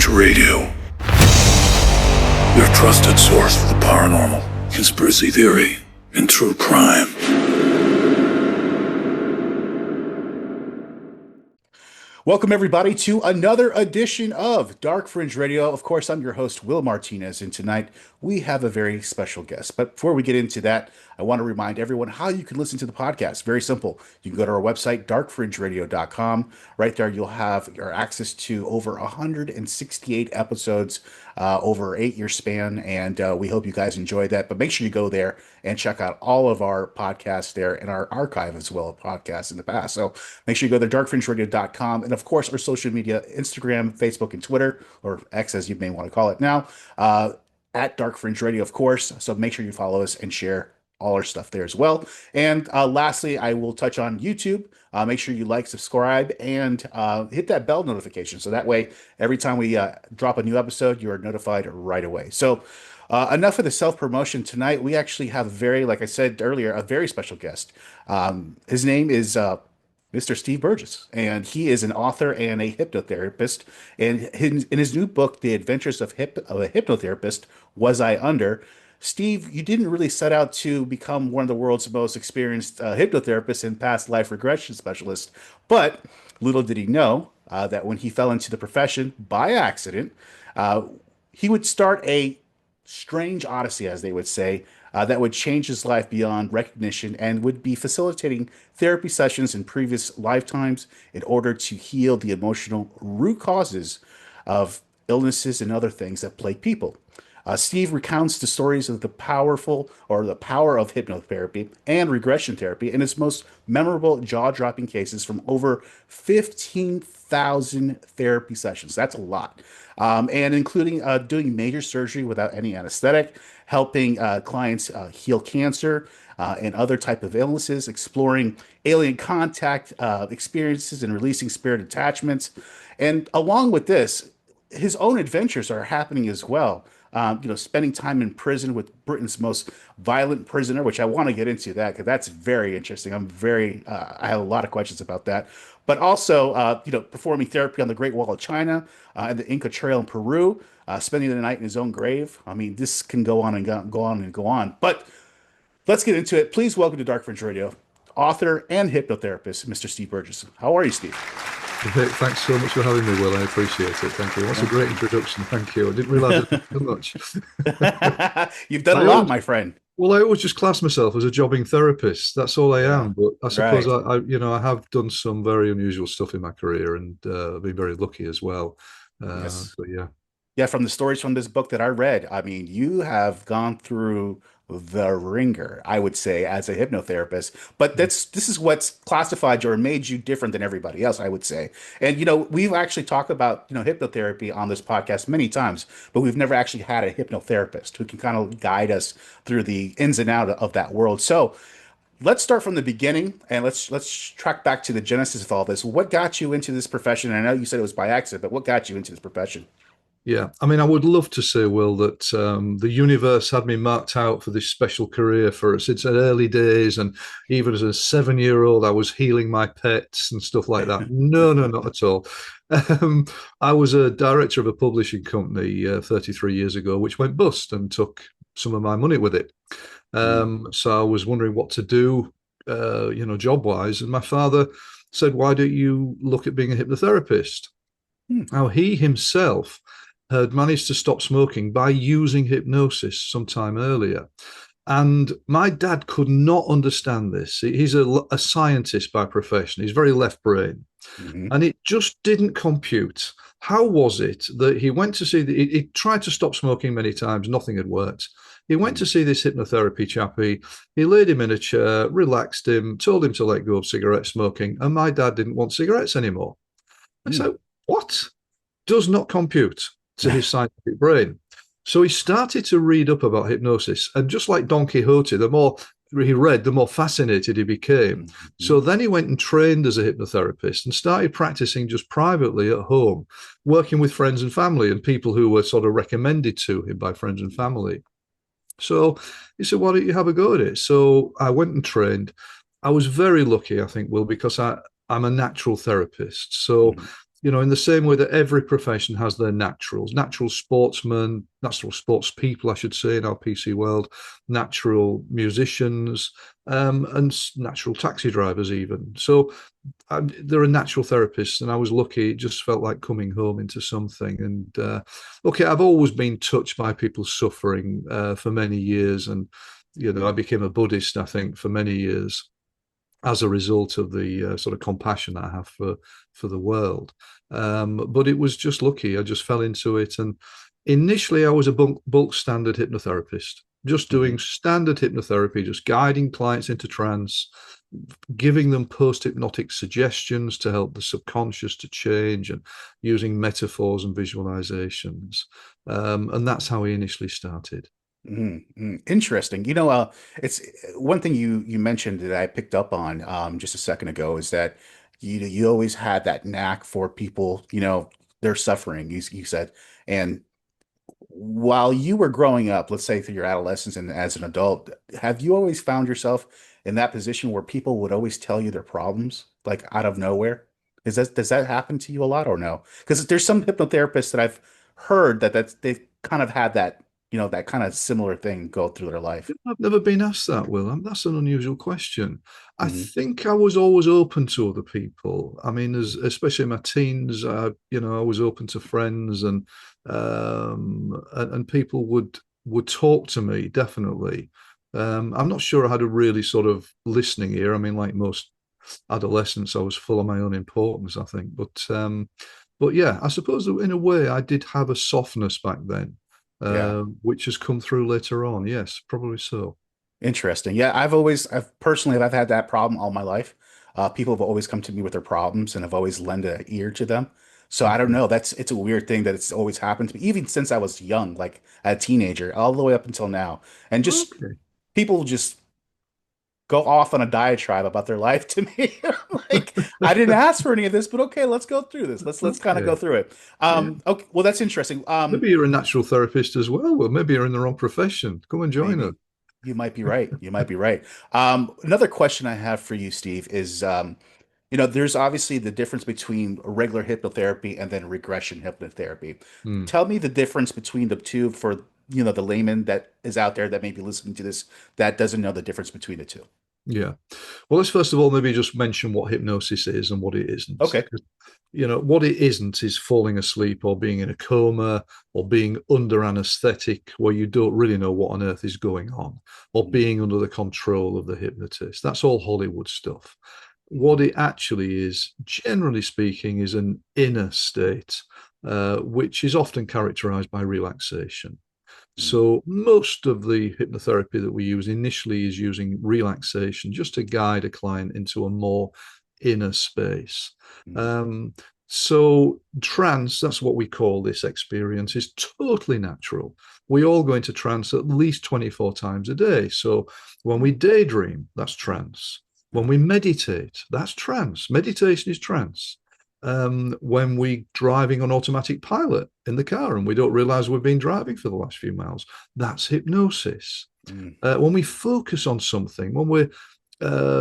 Fringe Radio, your trusted source for the paranormal, conspiracy theory, and true crime. Welcome, everybody, to another edition of Dark Fringe Radio. Of course, I'm your host, Will Martinez, and tonight we have a very special guest. But before we get into that, I want to remind everyone how you can listen to the podcast. Very simple. You can go to our website, darkfringeradio.com. Right there, you'll have your access to over 168 episodes over an 8-year span, and we hope you guys enjoy that. But make sure you go there and check out all of our podcasts there and our archive as well of podcasts in the past. So make sure you go to darkfringeradio.com, and of course our social media, Instagram, Facebook, and Twitter, or X as you may want to call it now, at Dark Fringe Radio, of course. So make sure you follow us and share all our stuff there as well. And lastly, I will touch on YouTube. Make sure you like, subscribe, and hit that bell notification. So that way, every time we drop a new episode, you are notified right away. So enough of the self-promotion tonight. We actually have like I said earlier, a very special guest. His name is Mr. Steve Burgess, and he is an author and a hypnotherapist. And in his new book, The Adventures of a Hypnotherapist, Was I Under? Steve, you didn't really set out to become one of the world's most experienced hypnotherapists and past life regression specialist, but little did he know that when he fell into the profession by accident, he would start a strange odyssey, as they would say, that would change his life beyond recognition and would be facilitating therapy sessions in previous lifetimes in order to heal the emotional root causes of illnesses and other things that plague people. Steve recounts the stories of the power of hypnotherapy and regression therapy in his most memorable jaw-dropping cases from over 15,000 therapy sessions. That's a lot. And including doing major surgery without any anesthetic, helping clients heal cancer and other type of illnesses, exploring alien contact experiences and releasing spirit attachments. And along with this, his own adventures are happening as well. Spending time in prison with Britain's most violent prisoner, which I want to get into that because that's very interesting. I have a lot of questions about that. But also, performing therapy on the Great Wall of China and the Inca Trail in Peru, spending the night in his own grave. I mean, this can go on and go on and go on. But let's get into it. Please welcome to Dark Fringe Radio, author and hypnotherapist, Mr. Steve Burgess. How are you, Steve? Thanks so much for having me, Will. I appreciate it. Thank you. That's a great introduction. Thank you. I didn't realize it so much. You've done a lot, my friend. Well, I always just class myself as a jobbing therapist. That's all I am. But I suppose I have done some very unusual stuff in my career, and I've been very lucky as well. Yes. But yeah. Yeah, from the stories from this book that I read, I mean, you have gone through the ringer, I would say, as a hypnotherapist. But this is what's classified you or made you different than everybody else, I would say. And, we've actually talked about, hypnotherapy on this podcast many times, but we've never actually had a hypnotherapist who can kind of guide us through the ins and outs of that world. So let's start from the beginning and let's track back to the genesis of all this. What got you into this profession? And I know you said it was by accident, but what got you into this profession? Yeah, I mean, I would love to say, Will, that the universe had me marked out for this special career for us. It's at early days, and even as a 7-year-old, I was healing my pets and stuff like that. No, not at all. I was a director of a publishing company 33 years ago, which went bust and took some of my money with it. So I was wondering what to do, job-wise, and my father said, "Why don't you look at being a hypnotherapist?" Now, he himself had managed to stop smoking by using hypnosis sometime earlier. And my dad could not understand this. He's a scientist by profession. He's very left brain. Mm-hmm. And it just didn't compute. How was it that he went to see, he tried to stop smoking many times, nothing had worked. He went to see this hypnotherapy chappie. He laid him in a chair, relaxed him, told him to let go of cigarette smoking. And my dad didn't want cigarettes anymore. I said, what? Does not compute to his scientific brain. So he started to read up about hypnosis. And just like Don Quixote, the more he read, the more fascinated he became. Mm-hmm. So then he went and trained as a hypnotherapist and started practicing just privately at home, working with friends and family and people who were sort of recommended to him by friends and family. So he said, why don't you have a go at it? So I went and trained. I was very lucky, I think, Will, because I'm a natural therapist. So in the same way that every profession has their naturals, natural sportsmen, natural sports people, I should say, in our PC world, natural musicians, and natural taxi drivers even. So there are natural therapists, and I was lucky. It just felt like coming home into something. And okay, I've always been touched by people's suffering for many years. And, I became a Buddhist, I think, for many years as a result of the sort of compassion I have for the world. But it was just lucky. I just fell into it. And initially, I was a bulk standard hypnotherapist, just doing standard hypnotherapy, just guiding clients into trance, giving them post-hypnotic suggestions to help the subconscious to change, and using metaphors and visualizations. And that's how we initially started. Interesting. It's one thing you mentioned that I picked up on just a second ago is that you always had that knack for people, they're suffering, you said. And while you were growing up, let's say through your adolescence and as an adult, have you always found yourself in that position where people would always tell you their problems, like out of nowhere? Does that happen to you a lot or no? Because there's some hypnotherapists that I've heard that they've kind of had that, that kind of similar thing go through their life. I've never been asked that, Will. That's an unusual question. I Hmm. think I was always open to other people. I mean, especially in my teens, I was open to friends, and people would talk to me, definitely. I'm not sure I had a really sort of listening ear. I mean, like most adolescents, I was full of my own importance, I think. But yeah, I suppose that in a way I did have a softness back then, Yeah. which has come through later on. Yes, probably so. Interesting. Yeah, I've personally, I've had that problem all my life. People have always come to me with their problems and have always lent an ear to them. So I don't Okay. know. It's a weird thing that it's always happened to me, even since I was young, like a teenager, all the way up until now. And just Okay. people just go off on a diatribe about their life to me. Like, I didn't ask for any of this, but okay, let's go through this. Let's kind of go Okay. through it. Yeah. Okay, well, that's interesting. Maybe you're a natural therapist as well. Well, maybe you're in the wrong profession. Come and join us. Maybe you might be right. You might be right. Another question I have for you, Steve, is there's obviously the difference between regular hypnotherapy and then regression hypnotherapy. Hmm. Tell me the difference between the two for, the layman that is out there that may be listening to this that doesn't know the difference between the two. Yeah. Well, let's first of all maybe just mention what hypnosis is and what it isn't. Okay. What it isn't is falling asleep or being in a coma or being under anesthetic where you don't really know what on earth is going on, or Mm, being under the control of the hypnotist. That's all Hollywood stuff. What it actually is, generally speaking, is an inner state, which is often characterized by relaxation. mm, So most of the hypnotherapy that we use initially is using relaxation just to guide a client into a more inner space. mm, Um, so trance, that's what we call this experience, is totally natural. We all go into trance at least 24 times a day. So when we daydream, that's trance. When we meditate, that's trance. Meditation is trance. When we driving on automatic pilot in the car and we don't realize we've been driving for the last few miles, that's hypnosis. mm, When we focus on something, when we're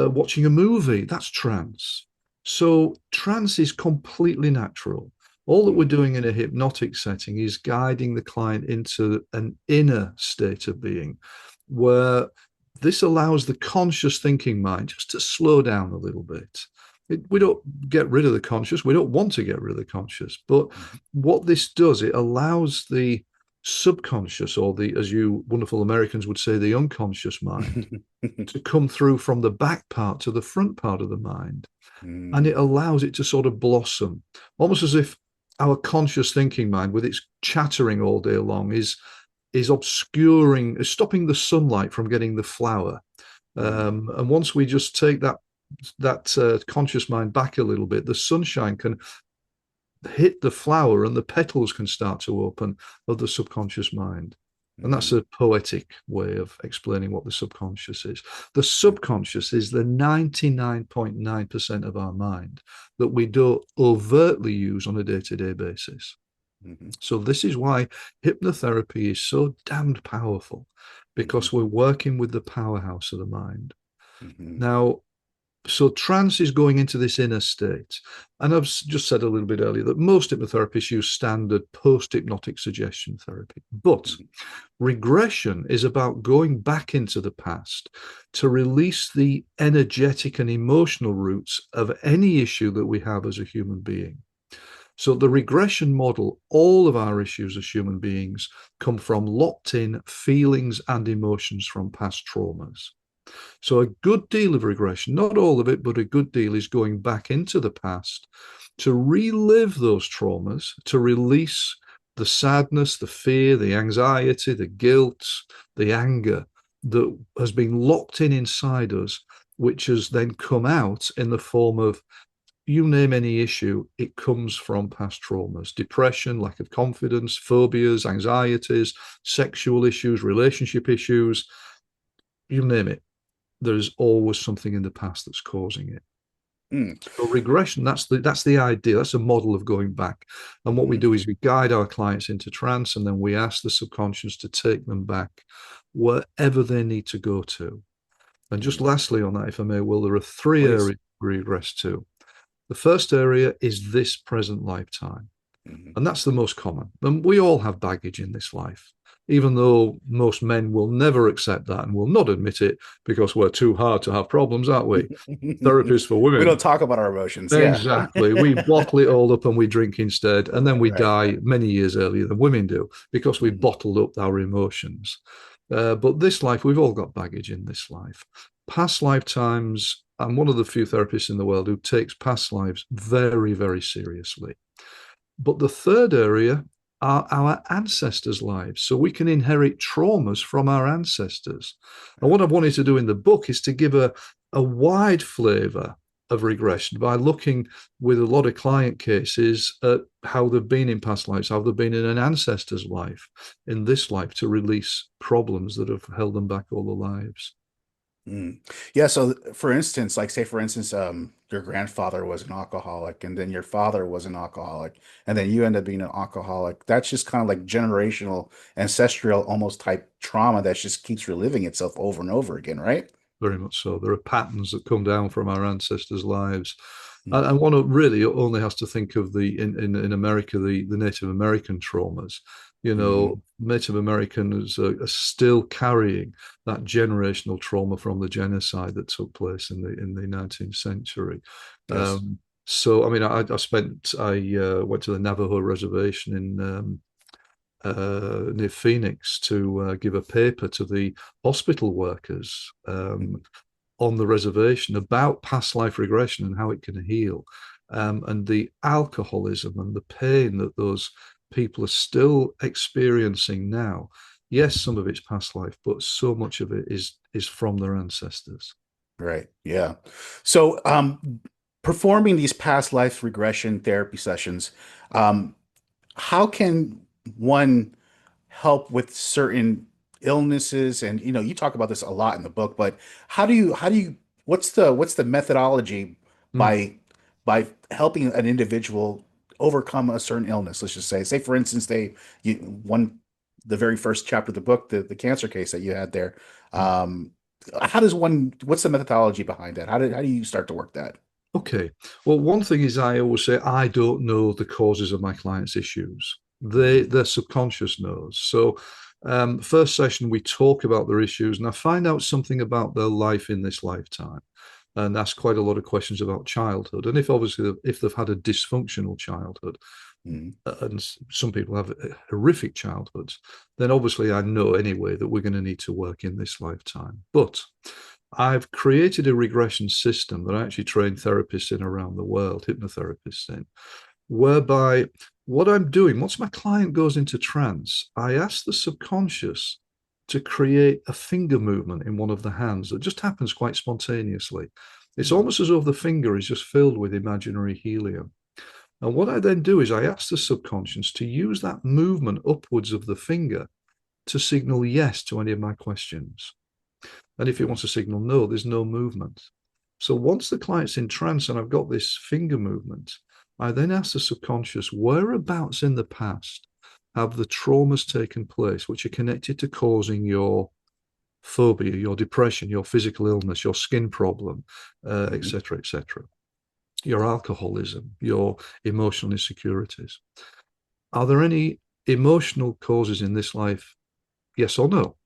watching a movie, that's trance. So trance is completely natural. All that we're mm, doing in a hypnotic setting is guiding the client into an inner state of being where this allows the conscious thinking mind just to slow down a little bit. We don't get rid of the conscious. We don't want to get rid of the conscious. But mm. what this does, it allows the subconscious, or the, as you wonderful Americans would say, the unconscious mind, to come through from the back part to the front part of the mind. And it Mm, allows it to sort of blossom, almost as if our conscious thinking mind, with its chattering all day long, is obscuring, is stopping the sunlight from getting the flower. mm, And once we just take that conscious mind back a little bit, the sunshine can hit the flower and the petals can start to open of the subconscious mind. And that's mm, a poetic way of explaining what the subconscious is. The subconscious is the 99.9% of our mind that we don't overtly use on a day-to-day basis. mm, So this is why hypnotherapy is so damned powerful, mm, because we're working with the powerhouse of the mind. mm, Now, So trance is going into this inner state. And I've just said a little bit earlier that most hypnotherapists use standard post-hypnotic suggestion therapy. But regression is about going back into the past to release the energetic and emotional roots of any issue that we have as a human being. So the regression model, all of our issues as human beings come from locked in feelings and emotions from past traumas. So a good deal of regression, not all of it, but a good deal is going back into the past to relive those traumas, to release the sadness, the fear, the anxiety, the guilt, the anger that has been locked in inside us, which has then come out in the form of, you name any issue, it comes from past traumas: depression, lack of confidence, phobias, anxieties, sexual issues, relationship issues, you name it. There's always something in the past that's causing it. So regression, that's the idea. That's a model of going back. And what we do is we guide our clients into trance, and then we ask the subconscious to take them back wherever they need to go to. And just lastly on that, if I may, Will, there are three areas we regress to. The first area is this present lifetime. And that's the most common. And we all have baggage in this life, even though most men will never accept that and will not admit it because we're too hard to have problems, aren't we? Therapists for women. We don't talk about our emotions. Exactly. We bottle it all up and we drink instead. And then we die many years earlier than women do because we bottled up our emotions. But this life, we've all got baggage in this life. Past lifetimes, I'm one of the few therapists in the world who takes past lives very, very seriously. But the third area are our ancestors' lives. So we can inherit traumas from our ancestors. And what I've wanted to do in the book is to give a wide flavor of regression by looking with a lot of client cases at how they've been in past lives, how they've been in an ancestor's life, in this life, to release problems that have held them back all their lives. Yeah. So for instance, your grandfather was an alcoholic, and then your father was an alcoholic, and then you end up being an alcoholic. That's just kind of like generational, ancestral, almost type trauma that just keeps reliving itself over and over again, right? Very much so. There are patterns that come down from our ancestors' lives. And one really only has to think of in America, the Native American traumas. Native Americans are still carrying that generational trauma from the genocide that took place in the 19th century. Yes. So, I mean, I went to the Navajo reservation in near Phoenix to give a paper to the hospital workers on the reservation about past life regression and how it can heal, and the alcoholism and the pain that those people are still experiencing now. Yes, some of it's past life, but so much of it is from their ancestors. Right. Yeah. So, performing these past life regression therapy sessions, how can one help with certain illnesses? And you talk about this a lot in the book, but what's the methodology Mm. by helping an individual overcome a certain illness? Let's just say for instance, the very first chapter of the book, the cancer case that you had there. What's the methodology behind that? How do you start to work that? Okay. Well, one thing is, I always say I don't know the causes of my clients' issues. Their subconscious knows. So, first session, we talk about their issues, and I find out something about their life in this lifetime, and ask quite a lot of questions about childhood. And if they've had a dysfunctional childhood, and some people have horrific childhoods, then obviously I know anyway that we're going to need to work in this lifetime. But I've created a regression system that I actually train therapists in around the world, hypnotherapists in, whereby what I'm doing, once my client goes into trance, I ask the subconscious to create a finger movement in one of the hands that just happens quite spontaneously. It's almost as though the finger is just filled with imaginary helium. And what I then do is I ask the subconscious to use that movement upwards of the finger to signal yes to any of my questions. And if it wants to signal no, there's no movement. So once the client's in trance and I've got this finger movement, I then ask the subconscious, whereabouts in the past have the traumas taken place which are connected to causing your phobia, your depression, your physical illness, your skin problem, Mhm. etc., etc., your alcoholism, your emotional insecurities. Are there any emotional causes in this life? Yes or no?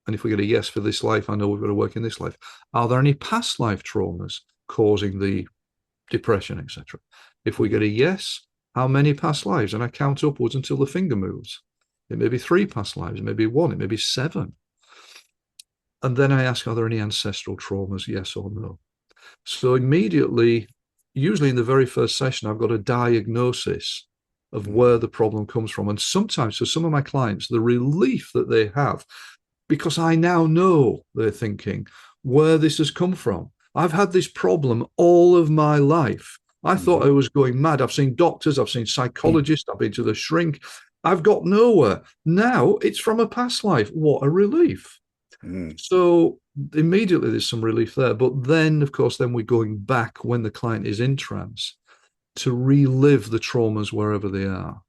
And if we get a yes for this life, I know we've got to work in this life. Are there any past life traumas causing the depression, etc.? If we get a yes, how many past lives? And I count upwards until the finger moves. It may be 3 past lives, it may be 1, it may be 7. And then I ask, are there any ancestral traumas? Yes or no? So immediately, usually in the very first session, I've got a diagnosis of where the problem comes from. And sometimes, for some of my clients, the relief that they have, because I now know, they're thinking, where this has come from. I've had this problem all of my life. I thought I was going mad. I've seen doctors, I've seen psychologists, I've been to the shrink. I've got nowhere. Now it's from a past life. What a relief. Mm. So immediately there's some relief there. But then, of course, then we're going back when the client is in trance to relive the traumas wherever they are.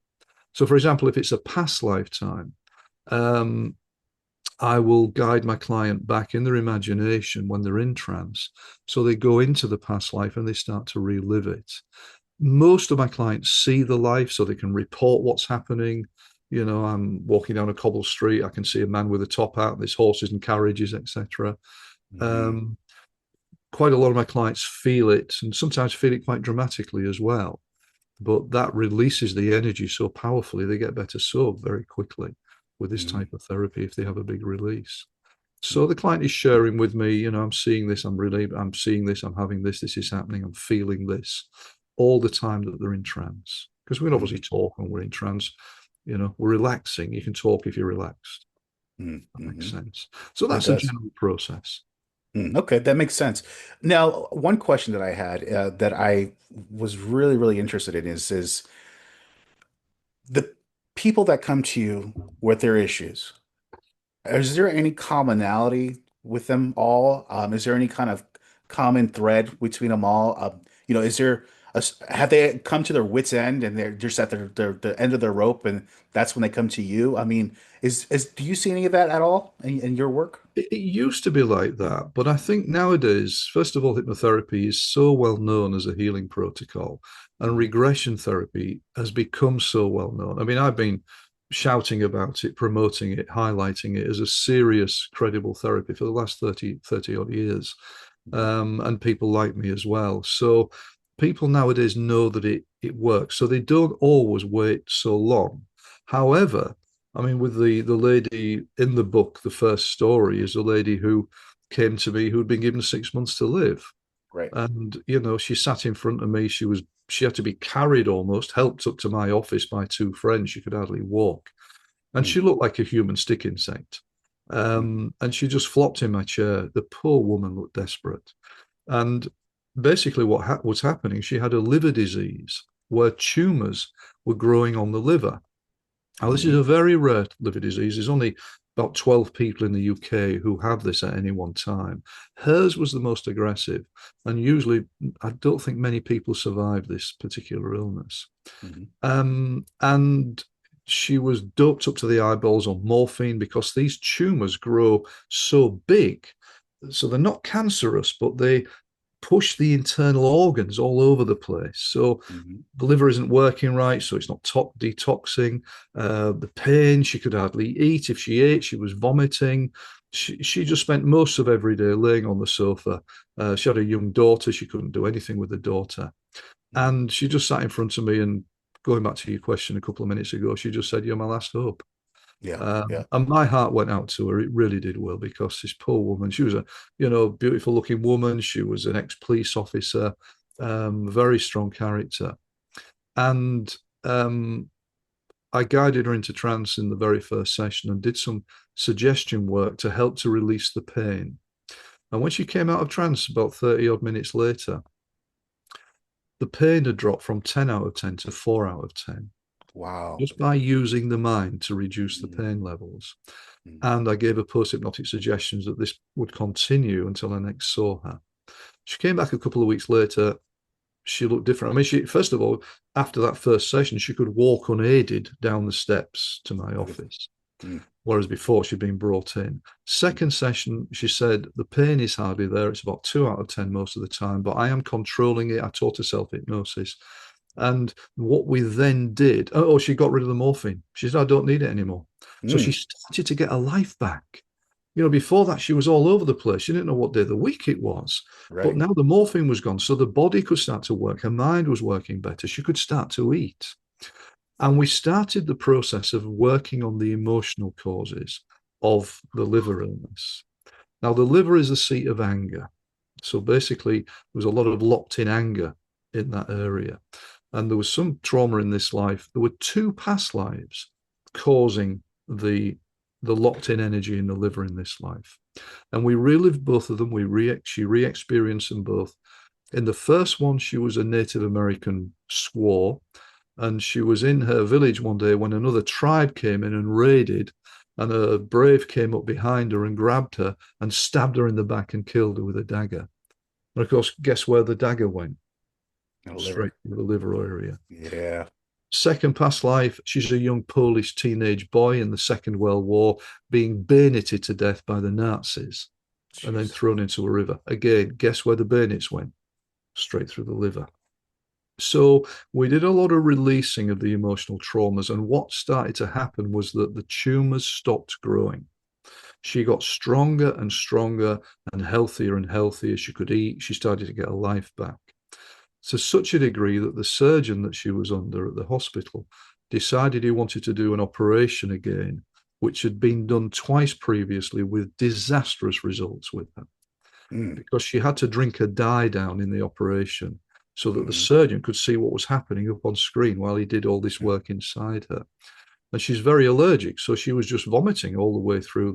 So, for example, if it's a past lifetime, I will guide my client back in their imagination when they're in trance. So they go into the past life and they start to relive it. Most of my clients see the life so they can report what's happening. You know, I'm walking down a cobble street, I can see a man with a top hat, there's horses and carriages, etc. Quite a lot of my clients feel it, and sometimes feel it quite dramatically as well. But that releases the energy so powerfully, they get better so very quickly with this type of therapy if they have a big release. So the client is sharing with me, you know, I'm seeing this, I'm seeing this, I'm having this is happening, I'm feeling this all the time that they're in trance. Because we can obviously talk when we're in trance, you know, we're relaxing. You can talk if you're relaxed. That makes sense. So That that's a does. general process. Okay, that makes sense. Now, one question that I had that I was really, really interested in is the people that come to you with their issues. Is there any commonality with them all? Is there any kind of common thread between them all? Is there have they come to their wits' end and they're just at the end of their rope and that's when they come to you? I mean, is do you see any of that at all in your work? It used to be like that, but I think nowadays, first of all, hypnotherapy is so well known as a healing protocol, and regression therapy has become so well known. I mean, I've been shouting about it, promoting it, highlighting it as a serious, credible therapy for the last 30 odd years. And people like me as well. So people nowadays know that it works. So they don't always wait so long. However, I mean, with the lady in the book, the first story is a lady who came to me who'd been given 6 months to live. Right. And, you know, she sat in front of me. She had to be carried almost, helped up to my office by 2 friends. She could hardly walk. And she looked like a human stick insect. And she just flopped in my chair. The poor woman looked desperate. And basically what was happening, she had a liver disease where tumors were growing on the liver. Now, this is a very rare liver disease. There's only about 12 people in the UK who have this at any one time. Hers was the most aggressive. And usually, I don't think many people survive this particular illness. And she was doped up to the eyeballs on morphine because these tumors grow so big. So they're not cancerous, but they push the internal organs all over the place. So the liver isn't working right, so it's not detoxing. The pain, she could hardly eat. If she ate, she was vomiting. She just spent most of every day laying on the sofa. She had a young daughter. She couldn't do anything with the daughter. And she just sat in front of me, and going back to your question a couple of minutes ago, she just said, "You're my last hope." Yeah. And my heart went out to her. It really did, Will, because this poor woman, she was a, beautiful looking woman. She was an ex-police officer, very strong character. And I guided her into trance in the very first session and did some suggestion work to help to release the pain. And when she came out of trance about 30 odd minutes later, the pain had dropped from 10 out of 10 to 4 out of 10. Wow. Just by using the mind to reduce the pain levels. And I gave her post-hypnotic suggestions that this would continue until I next saw her. She came back a couple of weeks later. She looked different. I mean, first of all, after that first session, she could walk unaided down the steps to my office. whereas before she'd been brought in. Second session, she said the pain is hardly there. It's about 2 out of 10 most of the time, but I am controlling it. I taught her self-hypnosis. And what we then did, oh, she got rid of the morphine. She said, I don't need it anymore. So she started to get her life back. Before that, she was all over the place. She didn't know what day of the week it was. Right. But now the morphine was gone. So the body could start to work. Her mind was working better. She could start to eat. And we started the process of working on the emotional causes of the liver illness. Now, the liver is the seat of anger. So basically, there was a lot of locked in anger in that area. And there was some trauma in this life. There were 2 past lives causing the locked in energy in the liver in this life. And we relived both of them. She re-experienced them both. In the first one, she was a Native American squaw, and she was in her village one day when another tribe came in and raided, and a brave came up behind her and grabbed her and stabbed her in the back and killed her with a dagger. And of course, guess where the dagger went? Straight to the liver area. Yeah. Second past life, she's a young Polish teenage boy in the Second World War being bayoneted to death by the Nazis. Jeez. And then thrown into a river. Again, guess where the bayonets went? Straight through the liver. So we did a lot of releasing of the emotional traumas, and what started to happen was that the tumors stopped growing. She got stronger and stronger and healthier. She could eat. She started to get her life back. To such a degree that the surgeon that she was under at the hospital decided he wanted to do an operation again, which had been done twice previously with disastrous results with her. Because she had to drink a dye down in the operation so that the surgeon could see what was happening up on screen while he did all this work inside her. And she's very allergic, so she was just vomiting all the way through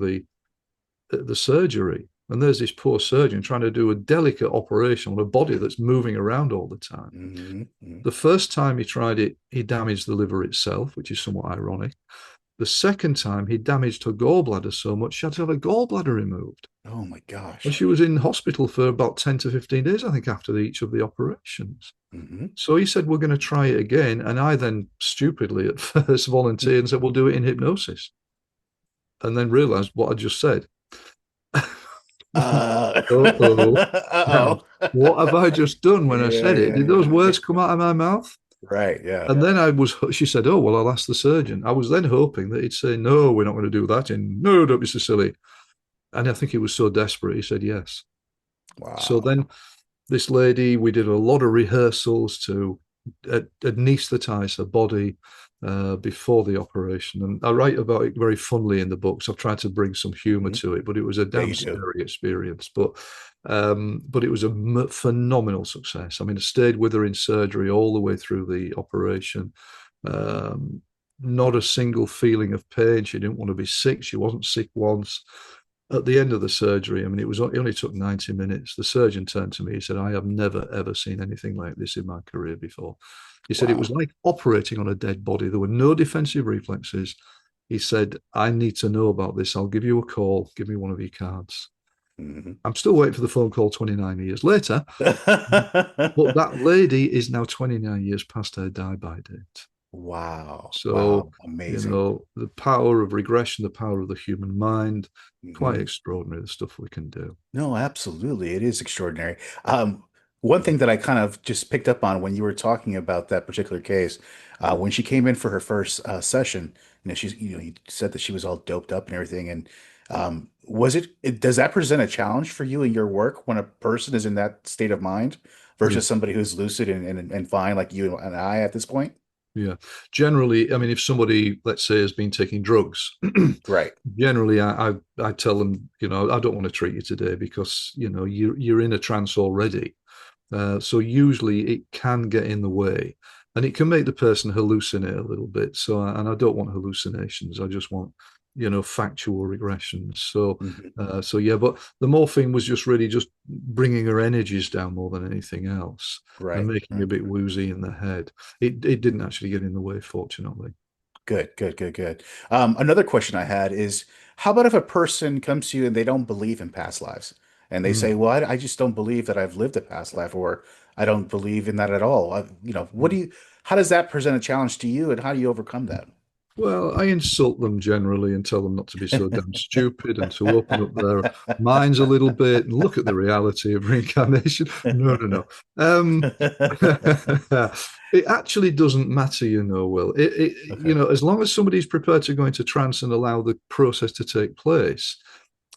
the surgery. And there's this poor surgeon trying to do a delicate operation on a body that's moving around all the time. The first time he tried it, he damaged the liver itself, which is somewhat ironic. The second time, he damaged her gallbladder so much, she had to have a gallbladder removed. Oh, my gosh. And she was in hospital for about 10 to 15 days, I think, after each of the operations. So he said, we're going to try it again. And I then stupidly at first volunteered and said, we'll do it in hypnosis. And then realized what I just said. Uh-oh. What have I just done when I said it? Did those words come out of my mouth? Right, yeah. And then she said, oh, well, I'll ask the surgeon. I was then hoping that he'd say, no, we're not going to do that. And no, don't be so silly. And I think he was so desperate, he said yes. Wow. So then this lady, we did a lot of rehearsals to anesthetize her body before the operation. And I write about it very funnily in the books. I've tried to bring some humor to it, but it was a damn scary experience. But it was a phenomenal success. I mean, I stayed with her in surgery all the way through the operation. Not a single feeling of pain. She didn't want to be sick. She wasn't sick once. At the end of the surgery, I mean, it only took 90 minutes. The surgeon turned to me. He said, I have never, ever seen anything like this in my career before. He said, it was like operating on a dead body. There were no defensive reflexes. He said, I need to know about this. I'll give you a call. Give me one of your cards. I'm still waiting for the phone call 29 years later. But that lady is now 29 years past her die-by date. Wow. So, amazing. The power of regression, the power of the human mind, quite extraordinary, the stuff we can do. No, absolutely. It is extraordinary. One thing that I kind of just picked up on when you were talking about that particular case, when she came in for her first session, you said that she was all doped up and everything. And does that present a challenge for you in your work when a person is in that state of mind versus somebody who's lucid and fine like you and I at this point? Yeah. Generally, I mean, if somebody, let's say, has been taking drugs, right. Generally, I tell them, I don't want to treat you today because, you're in a trance already. So usually it can get in the way and it can make the person hallucinate a little bit. So, and I don't want hallucinations. I just want, factual regressions. So, but the morphine was just really just bringing her energies down more than anything else, and making her a bit woozy in the head. It didn't actually get in the way, fortunately. Good. Another question I had is, how about if a person comes to you and they don't believe in past lives, and they say, well, I just don't believe that I've lived a past life, or I don't believe in that at all. How does that present a challenge to you, and how do you overcome that? Well, I insult them generally and tell them not to be so damn stupid and to open up their minds a little bit and look at the reality of reincarnation. No, no, no. It actually doesn't matter, Will. Okay. As long as somebody's prepared to go into trance and allow the process to take place,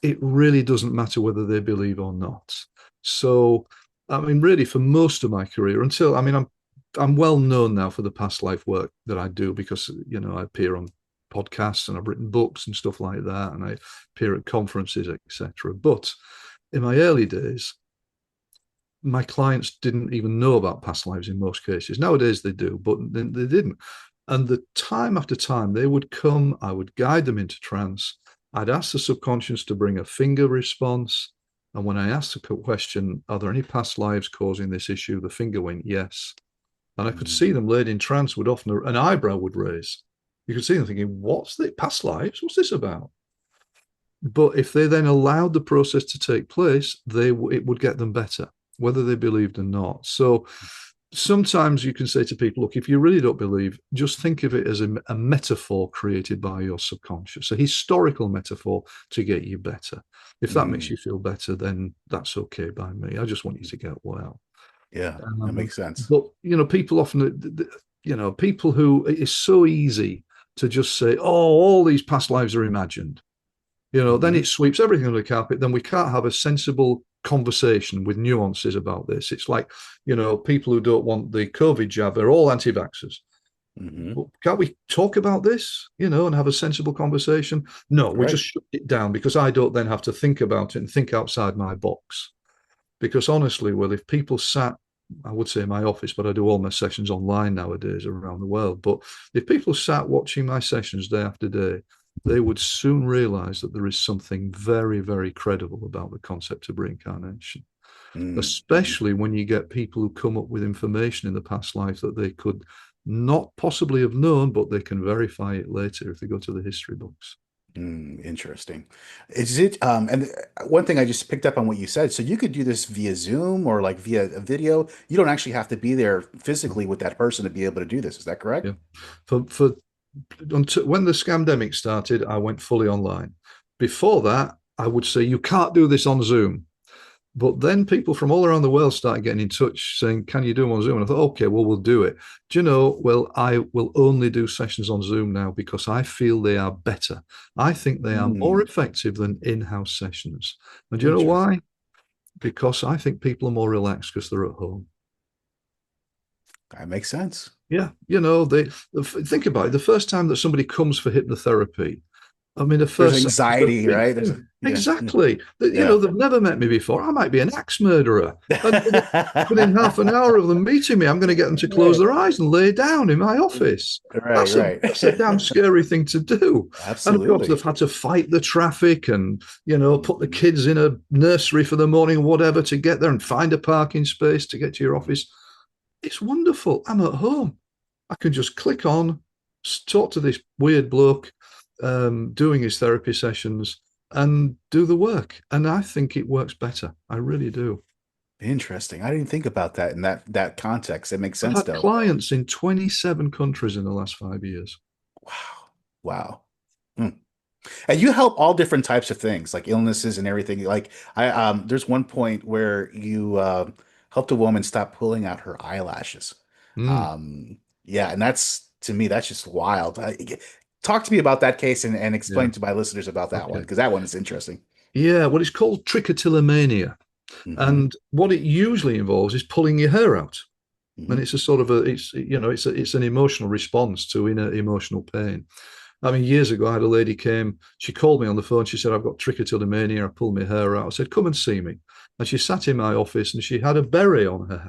it really doesn't matter whether they believe or not. So, I mean, really, for most of my career, I'm well known now for the past life work that I do because I appear on podcasts and I've written books and stuff like that, and I appear at conferences, etc. But in my early days, my clients didn't even know about past lives in most cases. Nowadays they do, but they didn't. And the time after time they would come, I would guide them into trance. I'd ask the subconscious to bring a finger response. And when I asked the question, are there any past lives causing this issue? The finger went yes. And I could see them laid in trance would often, an eyebrow would raise. You could see them thinking, what's the past lives? What's this about? But if they then allowed the process to take place, it would get them better, whether they believed or not. So sometimes you can say to people, look, if you really don't believe, just think of it as a metaphor created by your subconscious, a historical metaphor to get you better. If that makes you feel better, then that's okay by me. I just want you to get well. Yeah, that makes sense. But people often, people who it's so easy to just say, "Oh, all these past lives are imagined." Then it sweeps everything under the carpet. Then we can't have a sensible conversation with nuances about this. It's like, people who don't want the COVID jab, they're all anti-vaxxers. Well, can't we talk about this, and have a sensible conversation? No, we just shut it down because I don't then have to think about it and think outside my box. Because honestly, well, if people sat, I would say in my office, but I do all my sessions online nowadays around the world. But if people sat watching my sessions day after day, they would soon realize that there is something very, very credible about the concept of reincarnation, especially when you get people who come up with information in the past life that they could not possibly have known, but they can verify it later if they go to the history books. Interesting. Is it, and one thing I just picked up on what you said, so you could do this via Zoom or like via a video. You don't actually have to be there physically with that person to be able to do this. Is that correct? Yeah. When the scamdemic started, I went fully online. Before that, I would say you can't do this on Zoom. But then people from all around the world started getting in touch saying, can you do them on Zoom? And I thought, okay, well, we'll do it. Do you know, well, I will only do sessions on Zoom now because I feel they are better. I think they are more effective than in-house sessions. And do you know why? Because I think people are more relaxed because they're at home. That makes sense. Yeah. They think about it. The first time that somebody comes for hypnotherapy, I mean, there's anxiety, right? Exactly. They've never met me before. I might be an axe murderer. And within half an hour of them meeting me, I'm going to get them to close their eyes and lay down in my office. That's a damn scary thing to do. Absolutely. And of course, they've had to fight the traffic and, put the kids in a nursery for the morning or whatever to get there and find a parking space to get to your office. It's wonderful. I'm at home. I can just click on, talk to this weird bloke doing his therapy sessions and do the work. And I think it works better. I really do. Interesting. I didn't think about that in that context. It makes sense, I've had clients in 27 countries in the last 5 years. Wow. And you help all different types of things, like illnesses and everything. Like there's one point where you helped a woman stop pulling out her eyelashes. Yeah, and that's, to me, that's just wild. Talk to me about that case and explain to my listeners about that one, because that one is interesting. Yeah, well, it's called trichotillomania. And what it usually involves is pulling your hair out. And it's a sort of it's an emotional response to inner emotional pain. I mean, years ago, I had a lady came, she called me on the phone. She said, I've got trichotillomania. I pulled my hair out. I said, come and see me. And she sat in my office and she had a beret on her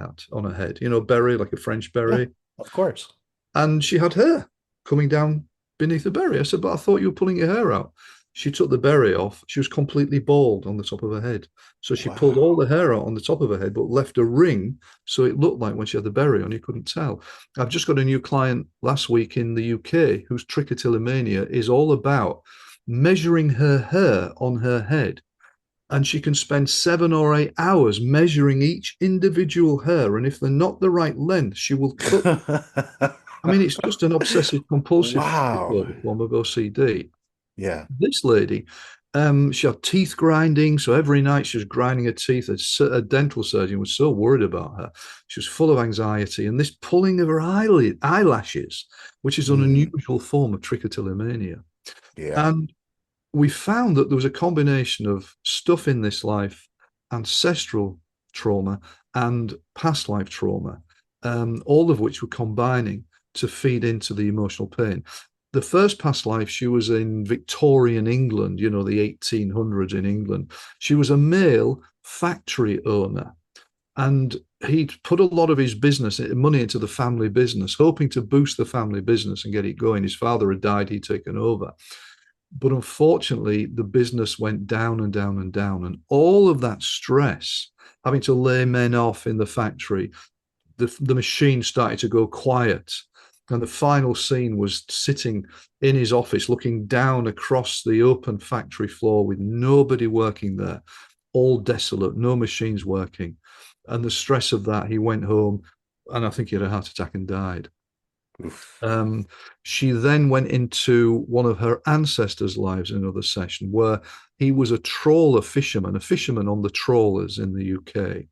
head, beret, like a French beret. Yeah, of course. And she had hair coming down beneath the beret. I said, but I thought you were pulling your hair out. She took the beret off. She was completely bald on the top of her head. So she pulled all the hair out on the top of her head, but left a ring. So it looked like when she had the beret on, you couldn't tell. I've just got a new client last week in the UK whose trichotillomania is all about measuring her hair on her head. And she can spend 7 or 8 hours measuring each individual hair. And if they're not the right length, she will cut. I mean, it's just an obsessive compulsive Wow. disorder form of OCD. Yeah. This lady, she had teeth grinding. So every night she was grinding her teeth. A dental surgeon was so worried about her. She was full of anxiety. And this pulling of her eyelashes, which is an unusual form of trichotillomania. Yeah. And we found that there was a combination of stuff in this life, ancestral trauma and past life trauma, all of which were combining to feed into the emotional pain. The first past life, she was in Victorian England, you know, the 1800s in England. She was a male factory owner, and he'd put a lot of his business money into the family business, hoping to boost the family business and get it going. His father had died, he'd taken over. But unfortunately, the business went down and down and down. And all of that stress, having to lay men off in the factory, the machine started to go quiet. And the final scene was sitting in his office, looking down across the open factory floor with nobody working there, all desolate, no machines working. And the stress of that, he went home, and I think he had a heart attack and died. She then went into one of her ancestors' lives in another session where he was a trawler fisherman, a fisherman on the trawlers in the UK.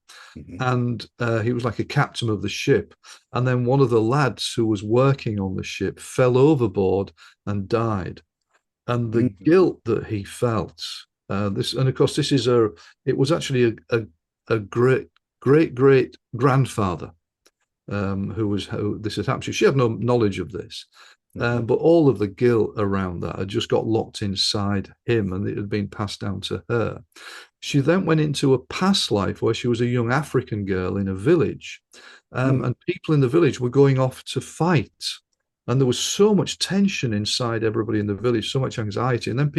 And he was like a captain of the ship. And then one of the lads who was working on the ship fell overboard and died. And the guilt that he felt, and of course, it was actually a great grandfather who this had happened to. She had no knowledge of this, but all of the guilt around that had just got locked inside him, and it had been passed down to her. She then went into a past life where she was a young African girl in a village, and people in the village were going off to fight, and there was so much tension inside everybody in the village, so much anxiety, and then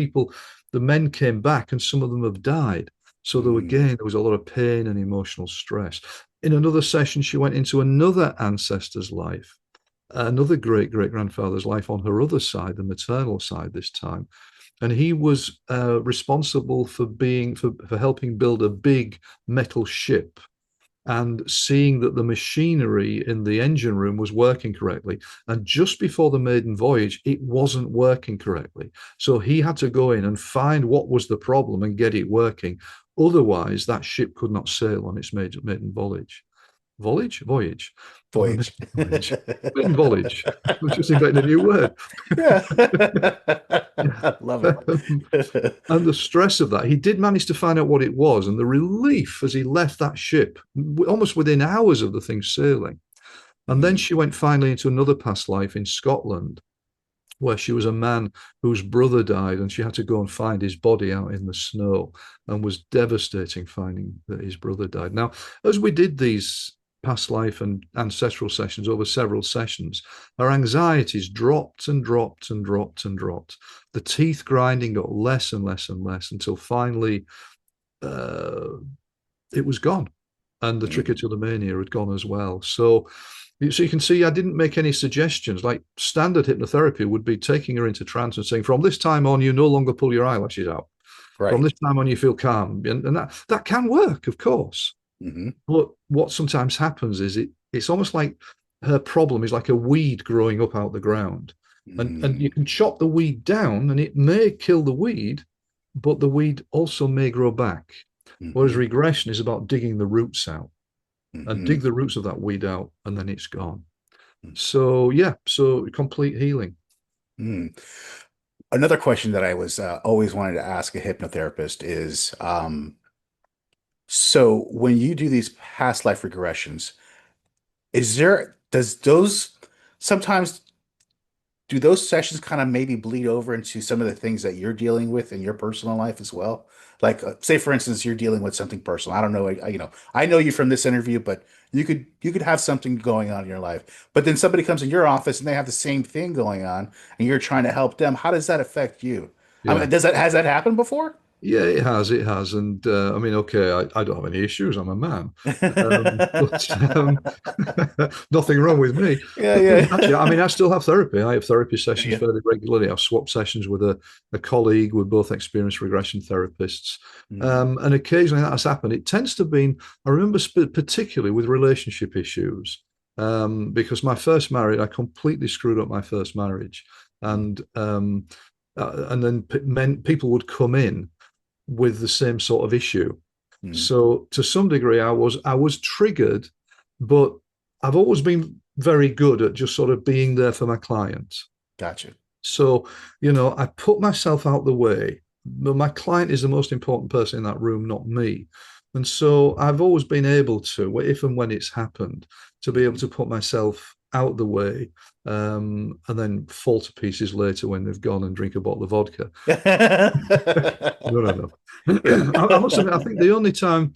the men came back, and some of them have died. So there was a lot of pain and emotional stress. In another session, she went into another ancestor's life, another great-great-grandfather's life on her other side, the maternal side this time. And he was responsible for helping build a big metal ship and seeing that the machinery in the engine room was working correctly. And just before the maiden voyage, it wasn't working correctly. So he had to go in and find what was the problem and get it working. Otherwise, that ship could not sail on its maiden voyage. Voyage? Voyage. Maiden voyage. We're just inventing a new word. Yeah. Love it. And the stress of that, he did manage to find out what it was, and the relief as he left that ship, almost within hours of the thing sailing. And then she went finally into another past life in Scotland, where she was a man whose brother died, and she had to go and find his body out in the snow, and was devastating finding that his brother died. Now, as we did these past life and ancestral sessions over several sessions, our anxieties dropped and dropped and dropped and dropped. The teeth grinding got less and less and less until finally it was gone, and the trichotillomania had gone as well. So you can see I didn't make any suggestions. Like standard hypnotherapy would be taking her into trance and saying, from this time on, you no longer pull your eyelashes out. Right. From this time on, you feel calm. And that can work, of course. But what sometimes happens is it's almost like her problem is like a weed growing up out the ground. And you can chop the weed down and it may kill the weed, but the weed also may grow back. Whereas regression is about digging the roots out. And dig the roots of that weed out, and then it's gone. So complete healing. Another question that I was always wanted to ask a hypnotherapist is, so when you do these past life regressions, do those sessions kind of maybe bleed over into some of the things that you're dealing with in your personal life as well? Like, say, for instance, you're dealing with something personal. I don't know, I know you from this interview, but you could have something going on in your life. But then somebody comes in your office and they have the same thing going on, and you're trying to help them. How does that affect you? Yeah. I mean, has that happened before? Yeah, it has. And I mean, okay, I don't have any issues. I'm a man. Nothing wrong with me. Yeah. Actually, I mean, I still have therapy. I have therapy sessions fairly regularly. I've swapped sessions with a colleague. We're both experienced regression therapists. And occasionally that has happened. It tends to be, I remember particularly with relationship issues, because my first marriage, I completely screwed up my first marriage, and then people would come in with the same sort of issue. So to some degree, I was triggered, but I've always been very good at just sort of being there for my clients. Gotcha. So, I put myself out the way. My client is the most important person in that room, not me. And so I've always been able to, if and when it's happened, to be able to put myself out the way, and then fall to pieces later when they've gone and drink a bottle of vodka. No. I must admit, I think the only time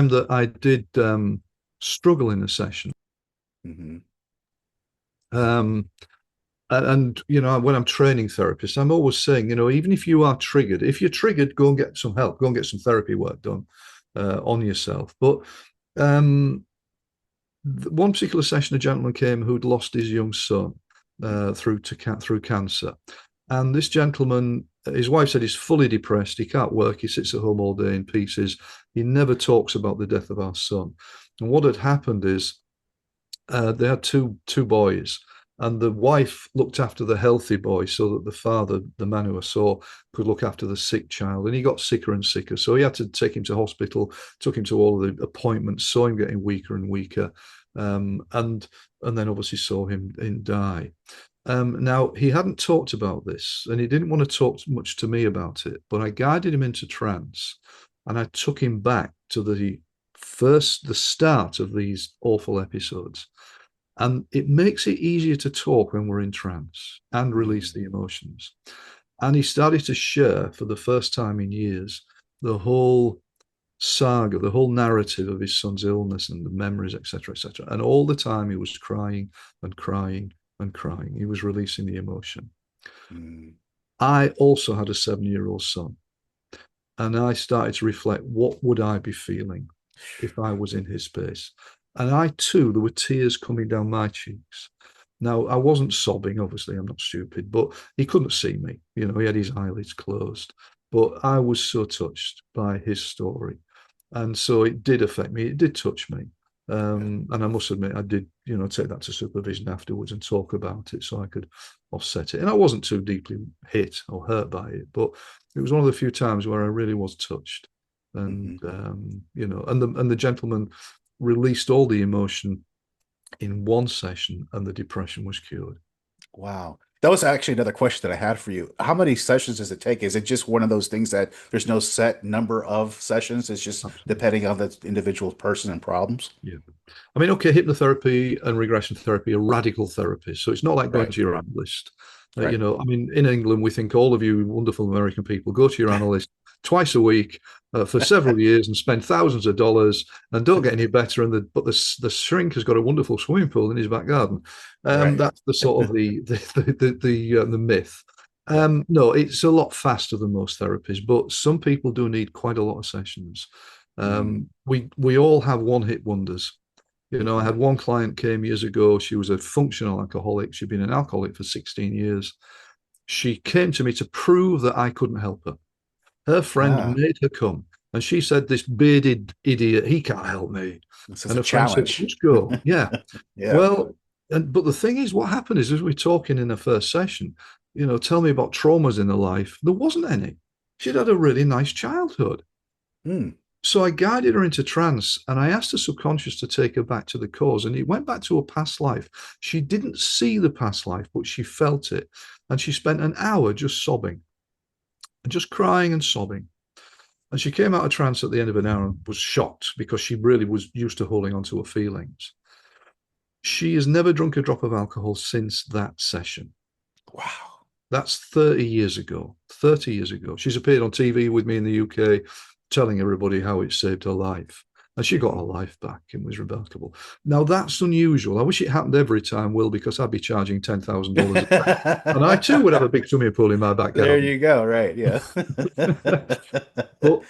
that I did struggle in a session, and when I'm training therapists, I'm always saying, even if you are triggered, if you're triggered, go and get some help, go and get some therapy work done on yourself. But one particular session, a gentleman came who'd lost his young son through cancer. And this gentleman, his wife said he's fully depressed. He can't work. He sits at home all day in pieces. He never talks about the death of our son. And what had happened is they had two boys, and the wife looked after the healthy boy so that the father, the man who I saw, could look after the sick child. And he got sicker and sicker. So he had to take him to hospital, took him to all the appointments, saw him getting weaker and weaker, and then obviously saw him die. Now, he hadn't talked about this, and he didn't want to talk much to me about it, but I guided him into trance, and I took him back to the start of these awful episodes. And it makes it easier to talk when we're in trance and release the emotions. And he started to share, for the first time in years, the whole saga, the whole narrative of his son's illness and the memories, etc., etc. And all the time he was crying and crying and crying. He was releasing the emotion. I also had a 7-year-old son, and I started to reflect, what would I be feeling if I was in his space? And I too, there were tears coming down my cheeks. Now, I wasn't sobbing, obviously, I'm not stupid, but he couldn't see me. He had his eyelids closed. But I was so touched by his story. And so it did affect me. It did touch me. And I must admit, I did, take that to supervision afterwards and talk about it so I could offset it. And I wasn't too deeply hit or hurt by it, but it was one of the few times where I really was touched. And, and the gentleman released all the emotion in one session, and the depression was cured. Wow. That was actually another question that I had for you. How many sessions does it take? Is it just one of those things that there's no set number of sessions? It's just depending on the individual person and problems? Yeah. I mean, okay, hypnotherapy and regression therapy are radical therapies. So it's not like going to your analyst. I mean, in England, we think all of you wonderful American people go to your analyst twice a week for several years and spend thousands of dollars and don't get any better. But the shrink has got a wonderful swimming pool in his back garden. That's the sort of the myth. No, it's a lot faster than most therapies, but some people do need quite a lot of sessions. We all have one-hit wonders. I had one client came years ago. She was a functional alcoholic. She'd been an alcoholic for 16 years. She came to me to prove that I couldn't help her. Her friend made her come, and she said, "This bearded idiot, he can't help me." This is a challenge. Said, "Just go." Yeah. Well, but the thing is, what happened is, as we're talking in the first session, tell me about traumas in her life. There wasn't any. She'd had a really nice childhood. So I guided her into trance, and I asked the subconscious to take her back to the cause, and it went back to a past life. She didn't see the past life, but she felt it, and she spent an hour just sobbing and just crying and sobbing. And she came out of trance at the end of an hour and was shocked because she really was used to holding on to her feelings. She has never drunk a drop of alcohol since that session. Wow. That's 30 years ago. 30 years ago. She's appeared on TV with me in the UK, telling everybody how it saved her life. And she got her life back and was remarkable. Now, that's unusual. I wish it happened every time, Will, because I'd be charging $10,000. And I, too, would have a big swimming pool in my back garden. There you go. Right. Yeah. But,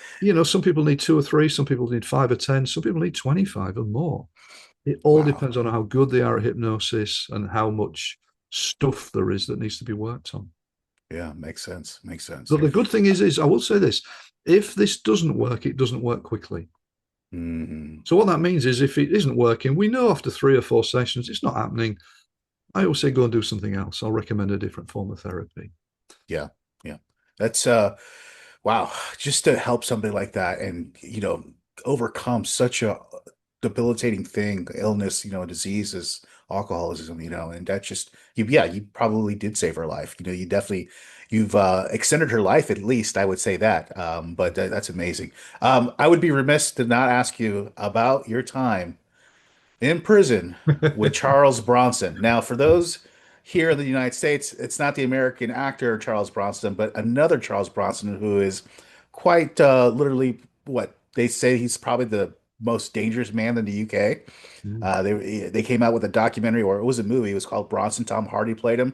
some people need 2 or 3. Some people need 5 or 10. Some people need 25 or more. It all depends on how good they are at hypnosis and how much stuff there is that needs to be worked on. Yeah, makes sense. Makes sense. But the good thing is I will say this, if this doesn't work, it doesn't work quickly. Mm-hmm. So what that means is if it isn't working, we know after 3 or 4 sessions it's not happening. I always say go and do something else. I'll recommend a different form of therapy. Yeah, yeah. That's wow, just to help somebody like that and overcome such a debilitating thing, illness, disease is alcoholism, and that just you probably did save her life. You've extended her life, at least I would say that. But that's amazing. I would be remiss to not ask you about your time in prison with Charles Bronson. Now, for those here in the United States, it's not the American actor Charles Bronson, but another Charles Bronson who is quite literally what they say he's probably the most dangerous man in the UK. Mm. They came out with a documentary, or it was a movie. It was called Bronson. Tom Hardy played him.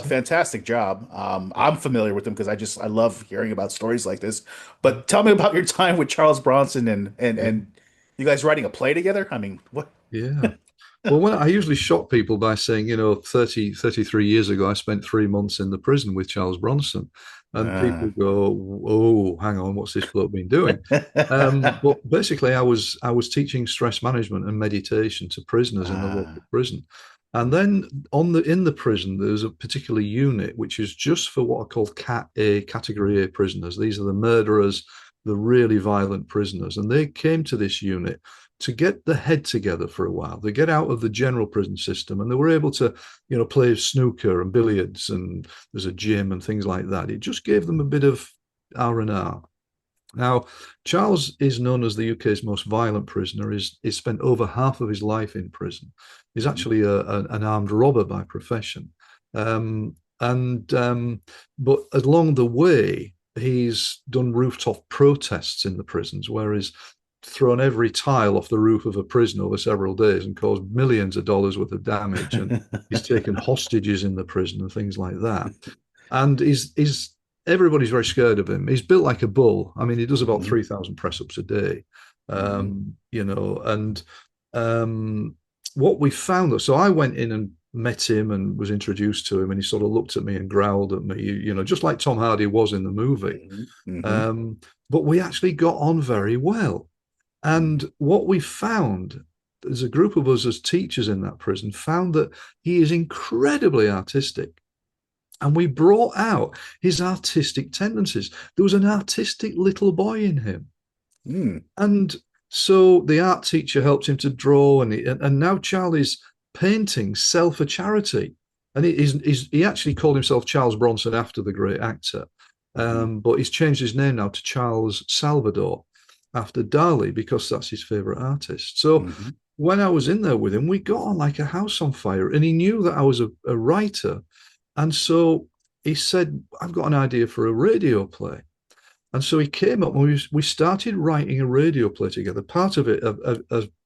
Fantastic job. I'm familiar with him because I love hearing about stories like this. But tell me about your time with Charles Bronson and you guys writing a play together. I mean, what? Yeah. Well, when I usually shock people by saying, 33 years ago, I spent 3 months in the prison with Charles Bronson. And people go, oh, hang on, what's this bloke been doing? But basically, I was teaching stress management and meditation to prisoners in the local prison. And then in the prison, there's a particular unit which is just for what are called Cat A, Category A prisoners. These are the murderers, the really violent prisoners. And they came to this unit to get the head together for a while. They get out of the general prison system and they were able to, play snooker and billiards, and there's a gym and things like that. It just gave them a bit of R&R. Now, Charles is known as the UK's most violent prisoner. He's spent over half of his life in prison. He's actually an armed robber by profession. But along the way, he's done rooftop protests in the prisons, where he's thrown every tile off the roof of a prison over several days and caused millions of dollars worth of damage. And he's taken hostages in the prison and things like that. And everybody's very scared of him. He's built like a bull. I mean, he does about 3,000 press ups a day. What we found, so I went in and met him and was introduced to him, and he sort of looked at me and growled at me, just like Tom Hardy was in the movie. But we actually got on very well. And what we found, there's a group of us as teachers in that prison, found that he is incredibly artistic. And we brought out his artistic tendencies. There was an artistic little boy in him. And so the art teacher helped him to draw, and now Charlie's painting sell for charity. And he actually called himself Charles Bronson after the great actor. But he's changed his name now to Charles Salvador, after Dali, because that's his favorite artist. So when I was in there with him, we got on like a house on fire, and he knew that I was a writer. And so he said, I've got an idea for a radio play. And so he came up and we started writing a radio play together. Part of it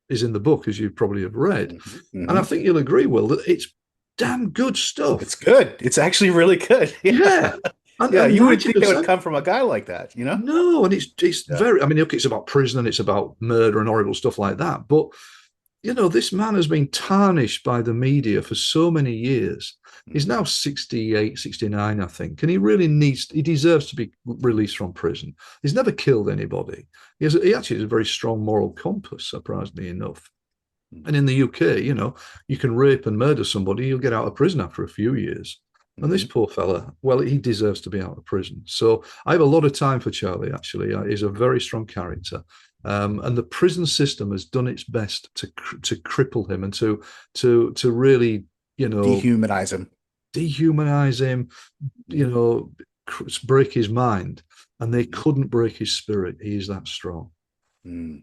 is in the book, as you probably have read. And I think you'll agree, Will, that it's damn good stuff. It's good. It's actually really good. Yeah. And you would think it would come from a guy like that, No, and it's very, I mean, okay, it's about prison and it's about murder and horrible stuff like that. But, this man has been tarnished by the media for so many years. He's now 68, 69, I think. And he deserves to be released from prison. He's never killed anybody. He actually has a very strong moral compass, surprisingly enough. And in the UK, you can rape and murder somebody, you'll get out of prison after a few years. And this poor fella, well, he deserves to be out of prison. So I have a lot of time for Charlie, actually. He's a very strong character. And the prison system has done its best to cripple him and to really, dehumanize him, break his mind. And they couldn't break his spirit. He is that strong. That's